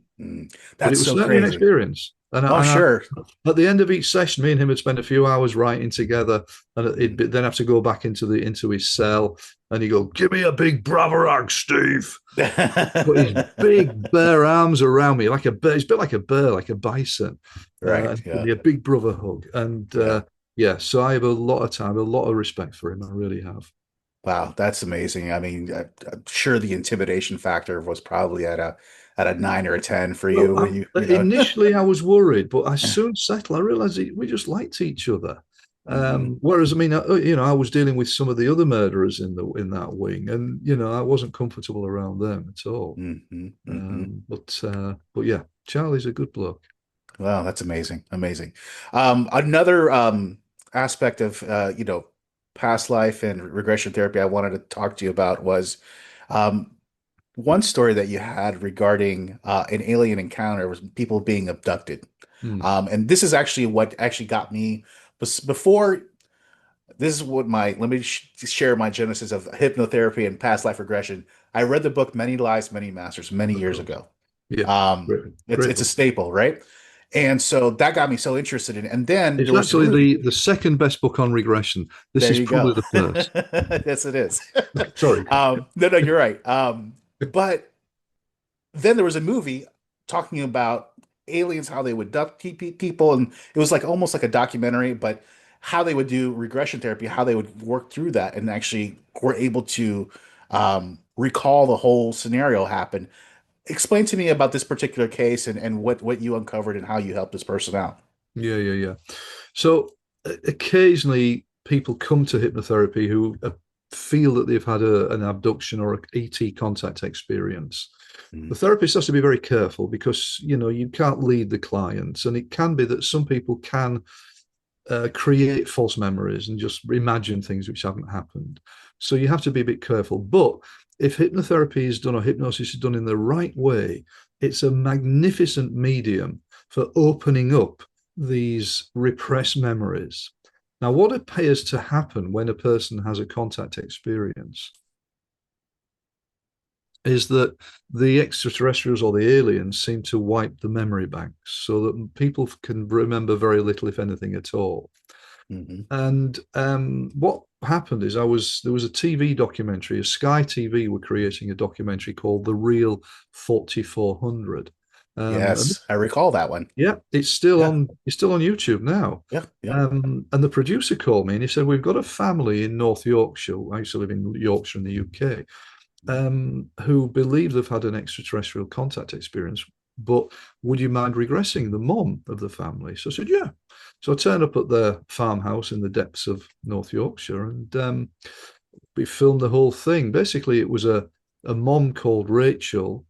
but it was so certainly crazy. An experience. Sure. At the end of each session, me and him would spend a few hours writing together, and he'd then have to go back into his cell, and he'd go, "Give me a big brother hug, Steve." Put his big bare arms around me like a bear. He's built like a bear, like a bison. Right. Give me a big brother hug, and so I have a lot of time, a lot of respect for him. I really have. Wow, that's amazing. I mean, I'm sure the intimidation factor was probably at a 9 or a 10 for you. Well, initially, I was worried, but I soon settled. I realized we just liked each other. Whereas, I mean, I was dealing with some of the other murderers in that wing, and I wasn't comfortable around them at all. But yeah, Charlie's a good bloke. Wow, that's amazing. Amazing. Another aspect of past life and regression therapy I wanted to talk to you about was um, one story that you had regarding an alien encounter was people being abducted. Hmm. And this is actually what actually got me before. This is what let me share my genesis of hypnotherapy and past life regression. I read the book Many Lives, Many Masters many Of years course. ago. Yeah. Um, Great. it's Great a book. staple, right? And so that got me so interested in it. And then It's there was a actually movie. the second best book on regression. This There is you probably go. the first. Yes, it is. Sorry. No, you're right. But then there was a movie talking about aliens, how they would abduct people, and it was like almost like a documentary, but how they would do regression therapy, how they would work through that, and actually were able to recall the whole scenario happen. Explain to me about this particular case and what you uncovered and how you helped this person out. Yeah, yeah, yeah. So occasionally people come to hypnotherapy who feel that they've had an abduction or an ET contact experience. The Mm. therapist has to be very careful because you can't lead the clients, and it can be that some people can create false memories and just imagine things which haven't happened. So you have to be a bit careful. But if hypnotherapy is done or hypnosis is done in the right way, it's a magnificent medium for opening up these repressed memories. Now, what appears to happen when a person has a contact experience is that the extraterrestrials or the aliens seem to wipe the memory banks so that people can remember very little, if anything, at all. Hmm. And what happened is there was a TV documentary, a Sky TV were creating a documentary called The Real 4400. And Yes, I recall that one. yeah, Yeah, it's still on YouTube now. yeah, yeah. And the producer called me and he said, we've got a family in North Yorkshire. I used to live in Yorkshire in the UK, who believe they've had an extraterrestrial contact experience. But would you mind regressing the mom of the family? So I said, yeah. So I turned up at their farmhouse in the depths of North Yorkshire, and we filmed the whole thing. Basically, it was a mom called Rachel,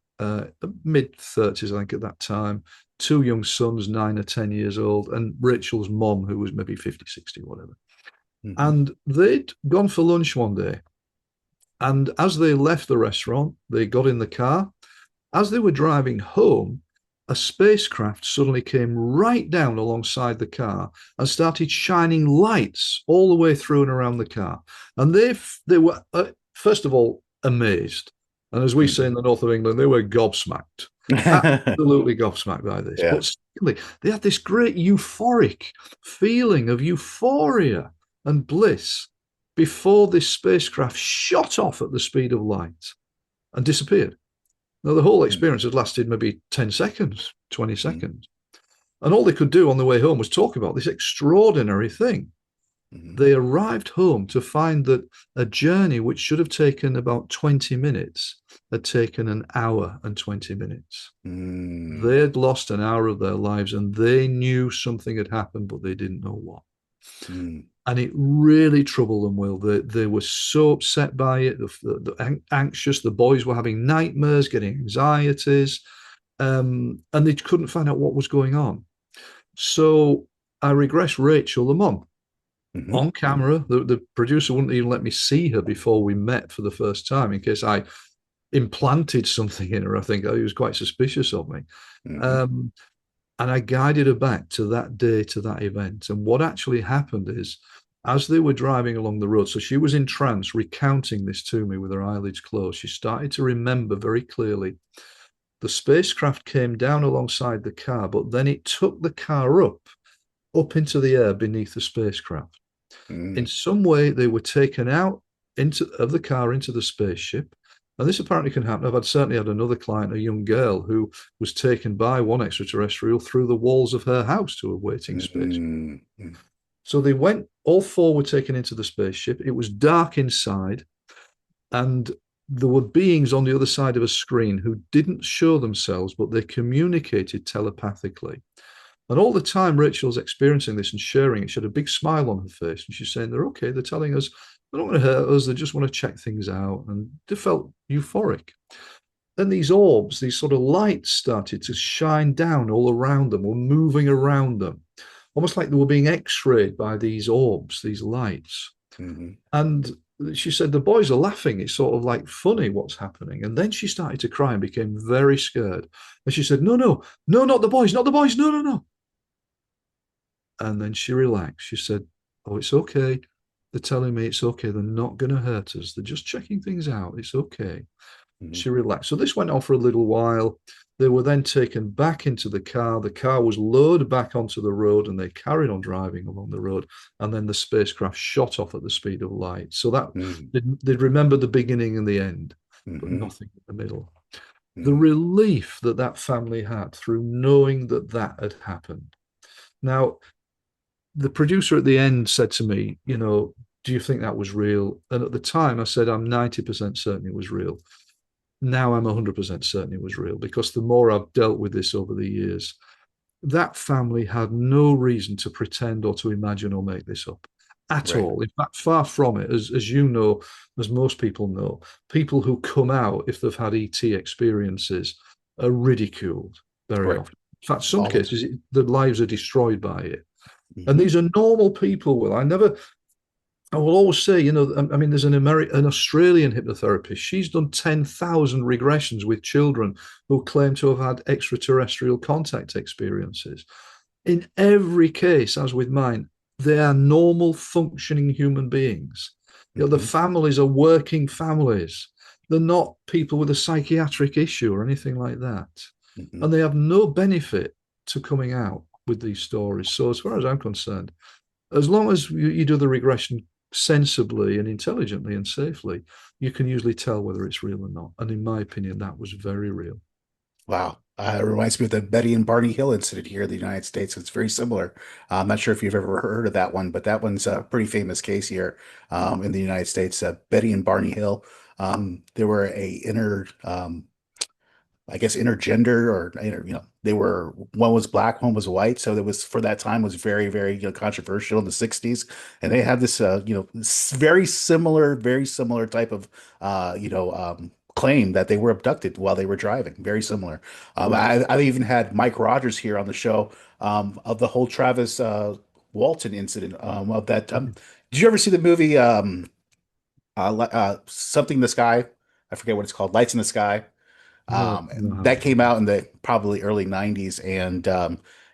mid-30s, I think, at that time, two young sons, 9 or 10 years old, and Rachel's mom, who was maybe 50, 60, whatever. Hmm. And they'd gone for lunch one day. And as they left the restaurant, they got in the car. As they were driving home, a spacecraft suddenly came right down alongside the car and started shining lights all the way through and around the car. And they were, first of all, amazed. And as we say in the north of England, they were gobsmacked, absolutely gobsmacked by this. Yeah. But secondly, they had this great euphoric feeling of euphoria and bliss before this spacecraft shot off at the speed of light and disappeared. Now, the whole experience had lasted maybe 10 seconds, 20 Mm-hmm. seconds. And all they could do on the way home was talk about this extraordinary thing. Mm-hmm. They arrived home to find that a journey which should have taken about 20 minutes had taken an hour and 20 minutes. Mm. They had lost an hour of their lives and they knew something had happened, but they didn't know what. Mm. And it really troubled them, Will. They were so upset by it, anxious. The boys were having nightmares, getting anxieties, and they couldn't find out what was going on. So I regressed Rachel, the mum, Mm-hmm. on camera. The producer wouldn't even let me see her before we met for the first time in case I implanted something in her. I think he was quite suspicious of me. Mm-hmm. Um, and I guided her back to that day, to that event. And what actually happened is, as they were driving along the road, so she was in trance, recounting this to me with her eyelids closed. She started to remember very clearly the spacecraft came down alongside the car, but then it took the car up into the air beneath the spacecraft. In Mm. some way, they were taken out of the car into the spaceship. And this apparently can happen. I've certainly had another client, a young girl, who was taken by one extraterrestrial through the walls of her house to a waiting space. Mm-hmm. So they went, all four were taken into the spaceship. It was dark inside, and there were beings on the other side of a screen who didn't show themselves, but they communicated telepathically. And all the time Rachel's experiencing this and sharing it, she had a big smile on her face. And she's saying, they're okay. They're telling us they're not going to hurt us. They just want to check things out. And they felt euphoric. And these orbs, these sort of lights started to shine down all around them, were moving around them, almost like they were being x-rayed by these orbs, these lights. Mm-hmm. And she said, the boys are laughing. It's sort of like funny what's happening. And then she started to cry and became very scared. And she said, no, no, no, not the boys, not the boys. No, no, no. And then she relaxed. She said, oh, it's okay. They're telling me it's okay. They're not going to hurt us. They're just checking things out. It's okay. Mm-hmm. She relaxed. So this went on for a little while. They were then taken back into the car. The car was lowered back onto the road and they carried on driving along the road. And then the spacecraft shot off at the speed of light. So that they'd remember the beginning and the end, but nothing in the middle. The relief that that family had through knowing that that had happened. Now, the producer at the end said to me, you know, do you think that was real? And at the time I said, I'm 90% certain it was real. Now I'm 100% certain it was real, because the more I've dealt with this over the years, that family had no reason to pretend or to imagine or make this up at all. In fact, far from it. As you know, as most people know, people who come out, if they've had ET experiences, are ridiculed very often. In fact, some cases, their lives are destroyed by it. And these are normal people. I will always say, you know, I mean, there's an Australian hypnotherapist. She's done 10,000 regressions with children who claim to have had extraterrestrial contact experiences. In every case, as with mine, they are normal, functioning human beings. You know, the families are working families. They're not people with a psychiatric issue or anything like that. And they have no benefit to coming out with these stories. So as far as I'm concerned, as long as you do the regression sensibly and intelligently and safely, you can usually tell whether it's real or not. And in my opinion, that was very real. Wow. It reminds me of the Betty and Barney Hill incident here in the United States. It's very similar. I'm not sure if you've ever heard of that one, but that one's a pretty famous case here in the United States. Betty and Barney Hill. They were I guess intergender, or they were, one was black, one was white. So there was, for that time, was very, very controversial in the 60s. And they had this very similar type of claim that they were abducted while they were driving. Very similar. I even had Mike Rogers here on the show of the whole Travis Walton incident of that. Did you ever see the movie Something in the Sky? I forget what it's called. Lights in the Sky. No. That came out in the probably early 90s. And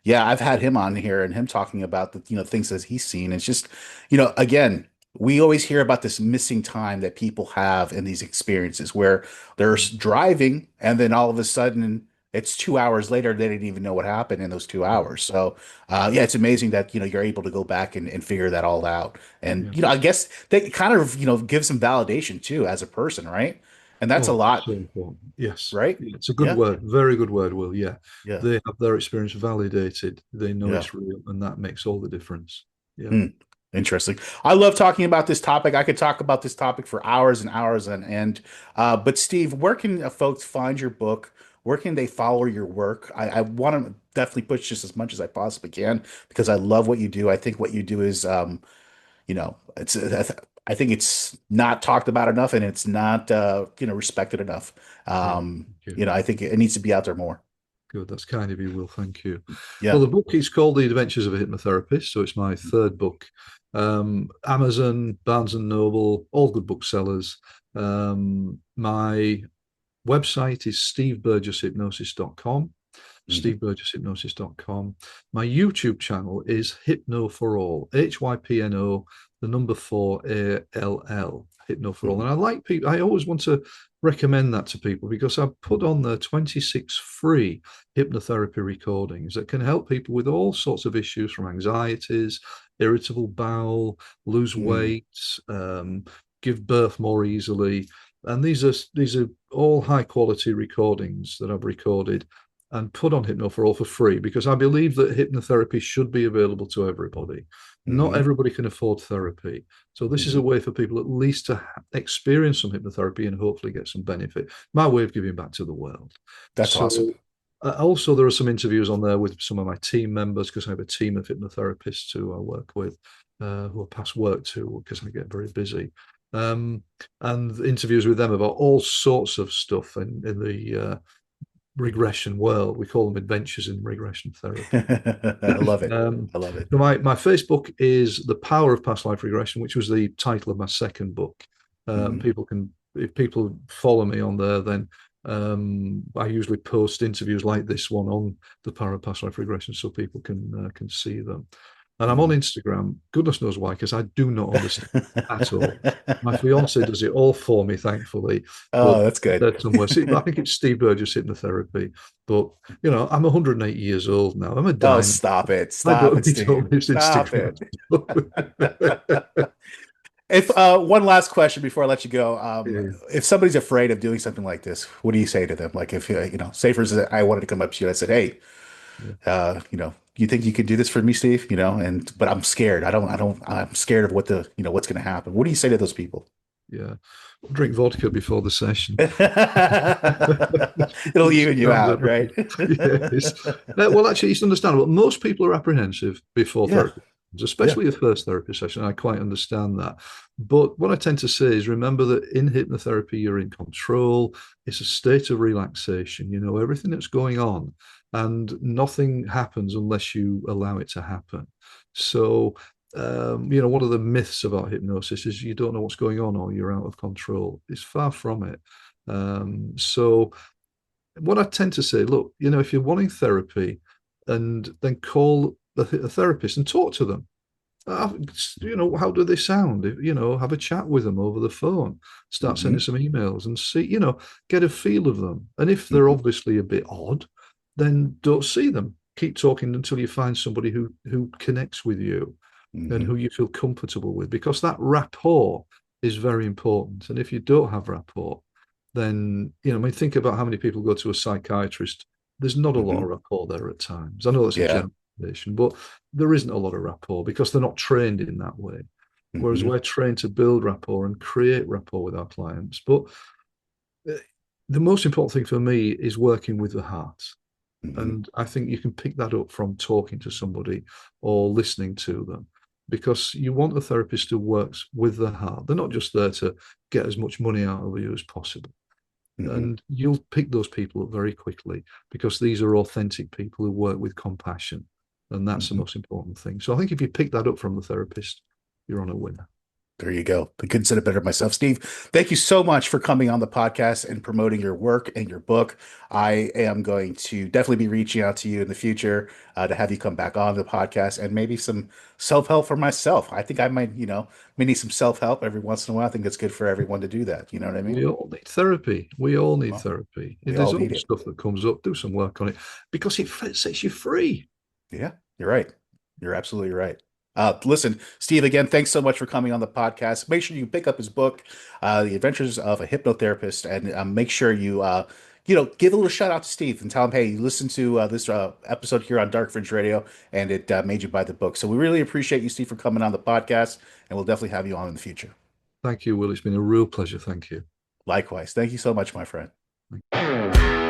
yeah, I've had him on here and him talking about the things that he's seen. It's just, again, we always hear about this missing time that people have in these experiences where they're driving and then all of a sudden it's 2 hours later, they didn't even know what happened in those 2 hours. So yeah, it's amazing that you're able to go back and figure that all out. And I guess that kind of gives some validation too as a person, right? And that's a lot. So important. Yes. Right? It's a good word. Very good word, Will. Yeah. Yeah. They have their experience validated. They know it's real, and that makes all the difference. Yeah. Interesting. I love talking about this topic. I could talk about this topic for hours and hours on end. But Steve, where can folks find your book? Where can they follow your work? I want to definitely push just as much as I possibly can because I love what you do. I think what you do is, it's I think it's not talked about enough, and it's not respected enough. I think it needs to be out there more. Good. That's kind of you, Will. Thank you. Yeah. Well, the book is called The Adventures of a Hypnotherapist. So it's my third book. Amazon, Barnes and Noble, all good booksellers. My website is steveburgesshypnosis.com. steveburgesshypnosis.com. My YouTube channel is Hypno for All. HYPNO, the number 4ALL. Hypno for All. And I like people, I always want to recommend that to people because I've put on the 26 free hypnotherapy recordings that can help people with all sorts of issues, from anxieties, irritable bowel, lose weight, give birth more easily. And these are all high quality recordings that I've recorded and put on Hypno for All for free, because I believe that hypnotherapy should be available to everybody. Not everybody can afford therapy. So this is a way for people at least to experience some hypnotherapy and hopefully get some benefit. My way of giving back to the world. That's awesome. Also, there are some interviews on there with some of my team members, because I have a team of hypnotherapists who I work with, who I pass work to because I get very busy. and interviews with them about all sorts of stuff in the regression world. We call them adventures in regression therapy. I love it. I love it. So my Facebook is The Power of Past Life Regression, which was the title of my second book. People can, if people follow me on there, then I usually post interviews like this one on The Power of Past Life Regression, so people can see them. And I'm on Instagram. Goodness knows why, because I do not understand at all. My fiance does it all for me, thankfully. Oh, But that's good. somewhere. See, I think it's Steve Burgess Hypnotherapy. But I'm 180 years old now. I'm a Oh, dime. stop it. I Stop don't it, need all Steve. this Stop Instagram it. If one last question before I let you go, stuff. if somebody's afraid of doing something like this, what do you say to them? Like if say for instance, I wanted to come up to you and I said, "Hey, Yeah. you think you could do this for me, Steve? But I'm scared. I'm scared of what's going to happen. What do you say to those people?" Yeah. Drink vodka before the session. It'll even you out, right? Yes. Well, actually, it's understandable. Most people are apprehensive before Yeah, therapy, yeah. especially the first therapy session. I quite understand that. But what I tend to say is remember that in hypnotherapy, you're in control. It's a state of relaxation. You know everything that's going on, and nothing happens unless you allow it to happen. So, one of the myths about hypnosis is you don't know what's going on or you're out of control. It's far from it. So what I tend to say, look, if you're wanting therapy, and then call a therapist and talk to them. How do they sound? Have a chat with them over the phone. Start sending Hmm. some emails and see, get a feel of them. And if they're Hmm. obviously a bit odd, then don't see them. Keep talking until you find somebody who connects with you and Hmm. who you feel comfortable with, because that rapport is very important. And if you don't have rapport, then think about how many people go to a psychiatrist. There's not a lot Hmm. of rapport there at times. I know that's a Yeah. generalization, but there isn't a lot of rapport because they're not trained in that way. Whereas Hmm. we're trained to build rapport and create rapport with our clients. But the most important thing for me is working with the heart. Hmm. And I think you can pick that up from talking to somebody or listening to them, because you want a therapist who works with the heart. They're not just there to get as much money out of you as possible. Hmm. And you'll pick those people up very quickly because these are authentic people who work with compassion. And that's the Hmm. most important thing. So I think if you pick that up from the therapist, you're on a winner. There you go. I couldn't said it better myself. Steve, thank you so much for coming on the podcast and promoting your work and your book. I am going to definitely be reaching out to you in the future to have you come back on the podcast and maybe some self-help for myself. I think I might, may need some self-help every once in a while. I think it's good for everyone to do that. You know what I mean? We all need therapy. We all need Well, therapy. If we there's all all need it. stuff that comes up, do some work on it because it sets you free. Yeah, you're right. You're absolutely right. Listen, Steve, again, thanks so much for coming on the podcast. Make sure you pick up his book, The Adventures of a Hypnotherapist, and make sure you, give a little shout out to Steve and tell him, hey, you listened to this episode here on Dark Fringe Radio, and it made you buy the book. So we really appreciate you, Steve, for coming on the podcast, and we'll definitely have you on in the future. Thank you, Will. It's been a real pleasure. Thank you. Likewise. Thank you so much, my friend. Thank you.